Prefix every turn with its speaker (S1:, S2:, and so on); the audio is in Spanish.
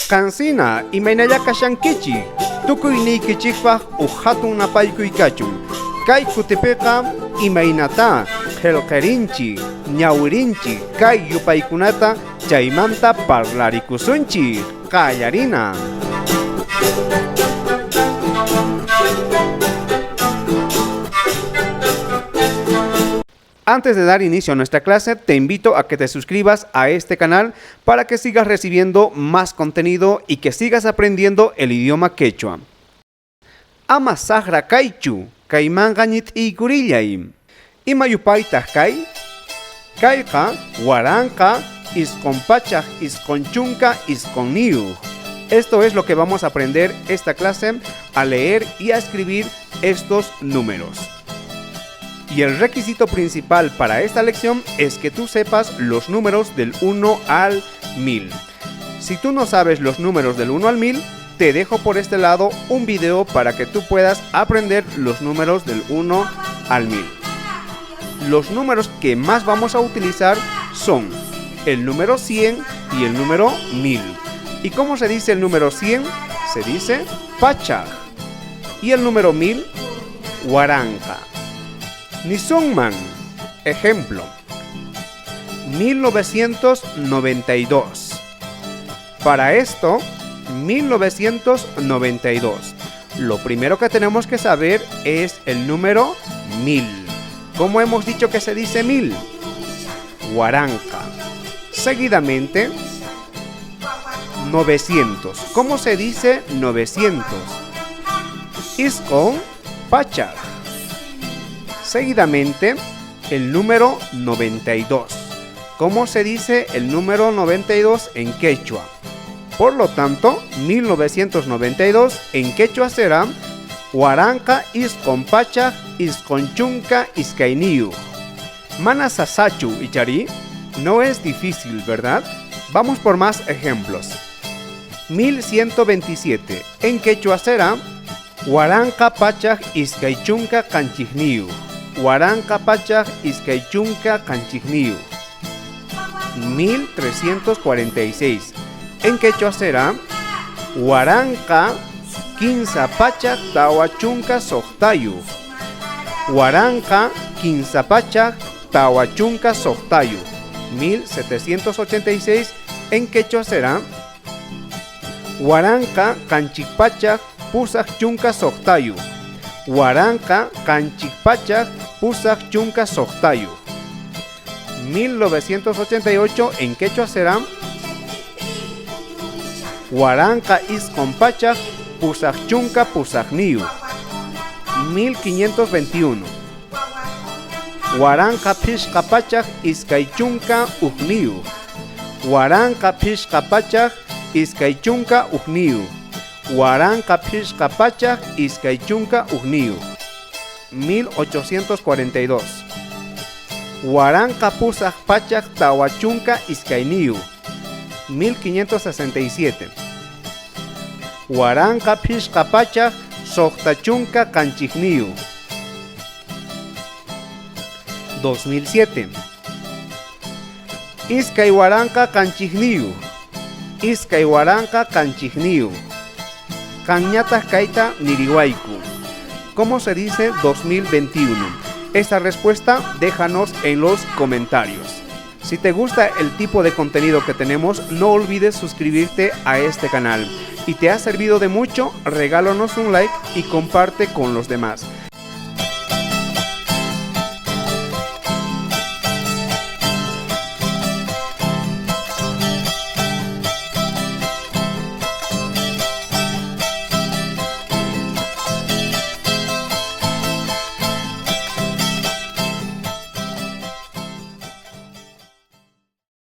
S1: Kansina imaynalla kashankichik tukuyniykichisqpaq hatun napaykuykachun. Kay kutipiqa imaynata qillqirinchik ñawirinchik kay yupaykunata chaymanta parlarikusunchik. Qallarina. Antes de dar inicio a nuestra clase, te invito a que te suscribas a este canal para que sigas recibiendo más contenido y que sigas aprendiendo el idioma quechua. Ama sahra kaychu, kaymanga ñit'ikurillay. Ima yupaytaq kay? Kayqa waranqa isqonpachaq isqonchunqa isqonniyuq. Esto es lo que vamos a aprender esta clase, a leer y a escribir estos números. Y el requisito principal para esta lección es que tú sepas los números del 1 al 1000. Si tú no sabes los números del 1 al 1000, te dejo por este lado un video para que tú puedas aprender los números del 1 al 1000. Los números que más vamos a utilizar son el número 100 y el número 1000. ¿Y cómo se dice el número 100? Se dice pachaj. Y el número 1000, waranqa. Nisungman, ejemplo, 1992. Para esto, 1992. Lo primero que tenemos que saber es el número 1000. ¿Cómo hemos dicho que se dice 1000? Waranqa. Seguidamente, 900. ¿Cómo se dice 900? Isqon pachaj. Seguidamente, el número 92. ¿Cómo se dice el número 92 en quechua? Por lo tanto, 1992 en quechua será waranqa isqonpachaj isqonchunqa isqayniyuq. Mana sasachu ichari. No es difícil, ¿verdad? Vamos por más ejemplos. 1127 en quechua será waranqa pachaj isqaychunqa qanchikniyuq. Waranqa pachaj isqaychunqa qanchikniyuq. 1346 en quechua será waranqa quinsa pachaj tawachunqa soqtayuq. Waranqa quinsa pachaj tawachunqa soqtayuq. 1786 en quechua será waranqa qanchikpachaj pusaq chunqa soqtayuq. Waranqa qanchikpachaj pusaq chunqa soqtayuq. 1988 en quechua será waranqa isqonpachaj pusaq chunqa pusaqniyuq. 1521 waranqa phishqapachaj isqaychunqa uqniyuq. Waranqa phishqapachaj isqaychunqa uqniyuq. Waranqa phishqapachaj isqaychunqa uqniyuq. 1842 waranqa pusaq pachaj tawachunqa isqayniyuq. 1567 waranqa phishqapachaj soqtachunqa qanchikniyuq. 2007 isqay waranqa qanchikniyuq. Isqay waranqa qanchikniyuq. Kanñataq kayta niriwayku. ¿Cómo se dice 2021? Esta respuesta déjanos en los comentarios. Si te gusta el tipo de contenido que tenemos, no olvides suscribirte a este canal. Y te ha servido de mucho, regálanos un like y comparte con los demás.